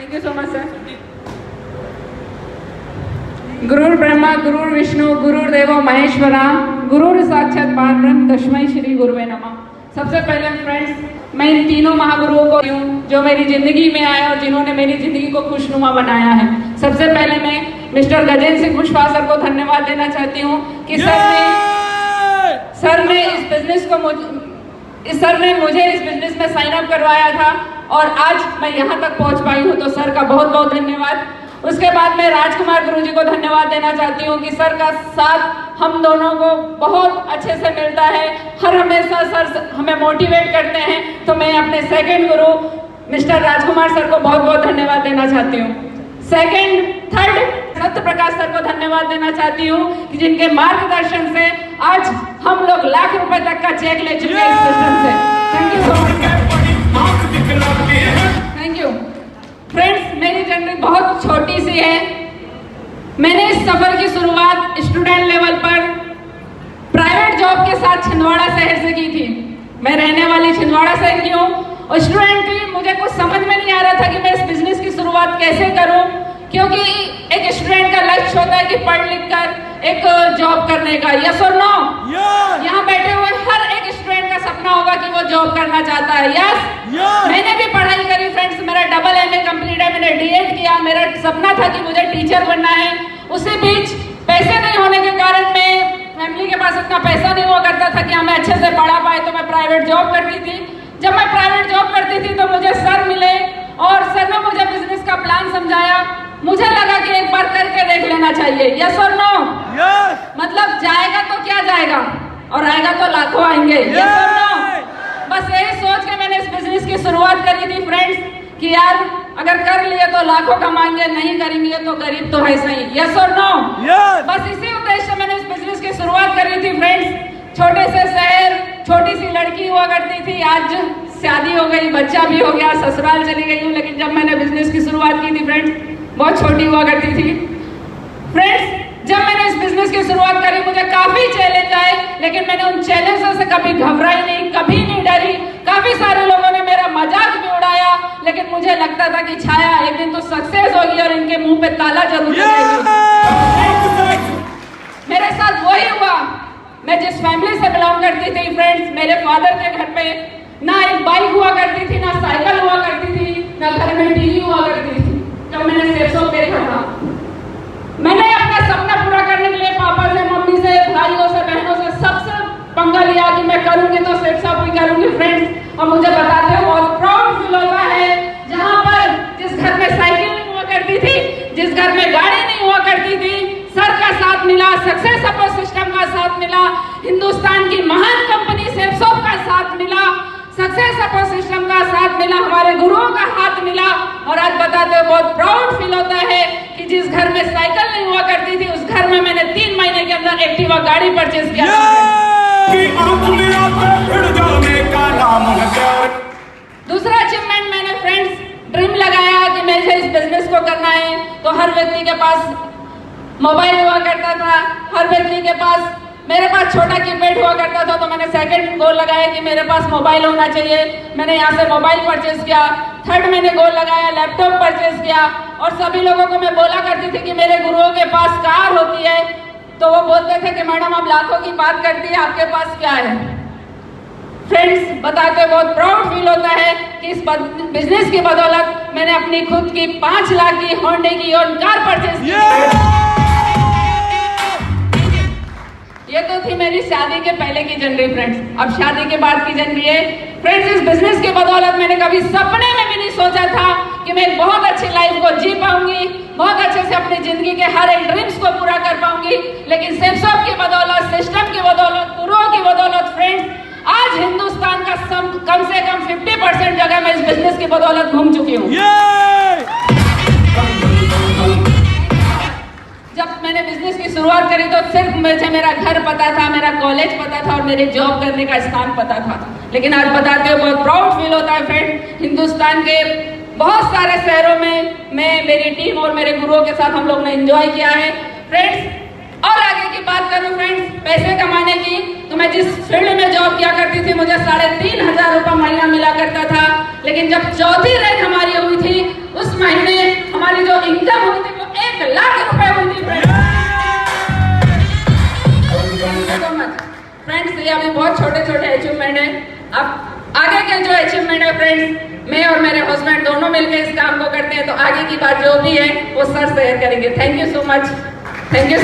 Thank you so much sir. गुरुर् ब्रह्मा गुरुर् विष्णु गुरुर्देवो महेश्वरा गुरुर् साक्षात परब्रह्म तस्मै श्री गुरुवे नमः। सबसे पहले फ्रेंड्स मैं इन तीनों महागुरुओं को हूँ जो मेरी जिंदगी में आए और जिन्होंने मेरी जिंदगी को खुशनुमा बनाया है। सबसे पहले मैं मिस्टर गजेंद्र सिंह कुशवाहा सर को धन्यवाद देना चाहती हूँ कि सर ने मुझे इस बिजनेस में साइन अप करवाया था और आज मैं यहाँ तक पहुँच पाई हूँ, तो सर का बहुत बहुत धन्यवाद। उसके बाद मैं राजकुमार गुरुजी को धन्यवाद देना चाहती हूँ कि सर का साथ हम दोनों को बहुत अच्छे से मिलता है, हर हमेशा सर हमें मोटिवेट करते हैं। तो मैं अपने सेकंड गुरु मिस्टर राजकुमार सर को बहुत बहुत धन्यवाद देना चाहती हूँ। थर्ड सत्य प्रकाश सर को धन्यवाद देना चाहती हूँ कि जिनके मार्गदर्शन से आज हम लोग लाख रुपए तक का चेक ले चुके हैं इस सिस्टम से। Thank you so much. Thank you friends, मेरी जर्नी बहुत छोटी सी है। मैंने इस सफर की शुरुआत स्टूडेंट लेवल पर प्राइवेट जॉब के साथ छिंदवाड़ा शहर से की थी। मैं रहने वाली छिंदवाड़ा शहर की हूँ और स्टूडेंट थी। मुझे कुछ समझ में नहीं आ रहा था कि मैं इस बिजनेस की शुरुआत कैसे करूँ, क्योंकि एक स्टूडेंट का लक्ष्य होता है कि पढ़ लिख कर एक जॉब करने का। यस और नो? यहाँ बैठे हुए हर एक स्टूडेंट का सपना होगा कि वो जॉब करना चाहता है। यस? मैंने भी पढ़ाई करी फ्रेंड्स, मेरा डबल MA कंप्लीट है, मैंने D.Ed किया। मेरा सपना था कि मुझे टीचर बनना है। उसी बीच पैसे नहीं होने के कारण मैं फैमिली के पास इतना पैसा नहीं हुआ करता था कि हमें अच्छे से पढ़ा पाए, तो मैं प्राइवेट जॉब करती थी। जब मैं प्राइवेट जॉब करती थी तो मुझे सर मिले और सर ने मुझे बिजनेस का प्लान समझाया। मुझे लगा कि एक बार करके देख लेना चाहिए। यस और नो? मतलब जाएगा तो क्या जाएगा और आएगा तो लाखों आएंगे। यस और नो? बस यही सोच के मैंने इस बिजनेस की शुरुआत करी थी फ्रेंड्स कि यार अगर कर लिए तो लाखों कमाएंगे, नहीं करेंगे तो गरीब तो है सही। यस और नो? बस इसी उद्देश्य से मैंने इस बिजनेस की शुरुआत करी थी फ्रेंड्स। छोटे से शहर, छोटी सी लड़की हुआ करती थी, आज शादी हो गई, बच्चा भी हो गया, ससुराल चली गई हूँ। लेकिन जब मैंने बिजनेस की शुरुआत की थी फ्रेंड्स, बहुत छोटी हुआ करती थी। फ्रेंड्स, जब मैंने इस बिजनेस की शुरुआत करी मुझे काफी चैलेंज आए, लेकिन मैंने उन चैलेंजों से कभी घबराई नहीं, कभी नहीं डरी। काफी सारे लोगों ने मेरा मजाक भी उड़ाया, लेकिन मुझे लगता था कि छाया एक दिन तो सक्सेस होगी और इनके मुंह पे ताला जरूर लगेगा। मेरे साथ वही हुआ। मैं जिस फैमिली से बिलोंग करती थी फ्रेंड्स, मेरे फादर के घर पे ना एक बाइक हुआ करती थी, ना साइकिल हुआ करती थी, ना घर में टीवी हुआ करती थी। जब मैंने सेप्सो देखा था, मैंने अपना सपना पूरा करने के लिए पापा से, मम्मी से, भाइयों से, बहनों से सबसे पंगा लिया कि मैं करूंगी तो सेप्सो ही करूंगी फ्रेंड्स। और मुझे बताते हुए बहुत प्राउड फील होता है, जहां पर जिस घर में साइकिल नहीं हुआ करती थी, जिस घर में गाड़ी नहीं हुआ करती थी, सर का साथ मिला, सक्सेस सपोर्ट सिस्टम का साथ मिला, हिंदुस्तान की महान कंपनी सेप्सो का साथ मिला, सक्सेस सपोर्ट सिस्टम का साथ मिला, हमारे गुरुओं का हाथ मिला। और आज बताते हुए बहुत प्राउड फील होता है कि जिस घर में साइकिल नहीं हुआ करती थी, उस घर में मैंने 3 महीने के अंदर एक्टिवा गाड़ी परचेज किया। दूसरा अचीवमेंट मैंने फ्रेंड्स ड्रीम लगाया कि मुझे इस बिजनेस को करना है। तो हर व्यक्ति के पास मोबाइल हुआ करता था, हर व्यक्ति के पास, मेरे पास छोटा कीपैड हुआ करता था। तो मैंने सेकंड गोल लगाया कि मेरे पास मोबाइल होना चाहिए। मैंने यहाँ से मोबाइल परचेज किया। थर्ड मैंने गोल लगाया, लैपटॉप परचेज किया। और सभी लोगों को मैं बोला करती थी कि मेरे गुरुओं के पास कार होती है, तो वो बोलते थे कि मैडम आप लाखों की बात करती है, आपके पास क्या है। फ्रेंड्स, बताते बहुत प्राउड फील होता है कि इस बिजनेस की बदौलत मैंने अपनी खुद की 5 लाख की होंडे की और कार परचेज की। ये तो थी मेरी शादी के पहले की जर्नी फ्रेंड्स। अब शादी के बाद की जर्नी है फ्रेंड्स। इस बिजनेस की बदौलत मैंने कभी सपने में भी नहीं सोचा था कि मैं एक बहुत अच्छी लाइफ को जी पाऊंगी, बहुत अच्छे से अपनी जिंदगी के हर एक ड्रीम्स को पूरा कर पाऊंगी। लेकिन सेप्सो की बदौलत, सिस्टम की बदौलत, गुरुओं की बदौलत फ्रेंड्स, आज हिंदुस्तान का कम से कम 50% जगह मैं इस बिजनेस की बदौलत घूम चुकी हूँ। जब मैंने बिजनेस की शुरुआत करी तो सिर्फ मुझे मेरा घर पता था, मेरा कॉलेज पता था और मेरे जॉब करने का स्थान पता था। लेकिन आज बताते हुए बहुत प्राउड फील होता है फ्रेंड। हिंदुस्तान के बहुत सारे शहरों में मैं, मेरी टीम और मेरे गुरुओं के साथ हम लोग ने एंजॉय किया है फ्रेंड्स। और आगे की बात करूं फ्रेंड्स पैसे कमाने की, तो मैं जिस फील्ड में जॉब किया करती थी मुझे 3,500 रुपये महीना मिला करता था। लेकिन जब चौथी रैंक हमारी हुई थी उस महीने तो ये अभी बहुत छोटे छोटे अचीवमेंट है। अब आगे के जो अचीवमेंट है फ्रेंड्स, मैं और मेरे हस्बैंड दोनों मिलकर इस काम को करते हैं, तो आगे की बात जो भी है वो सर शेयर करेंगे। Thank you so much. Thank you.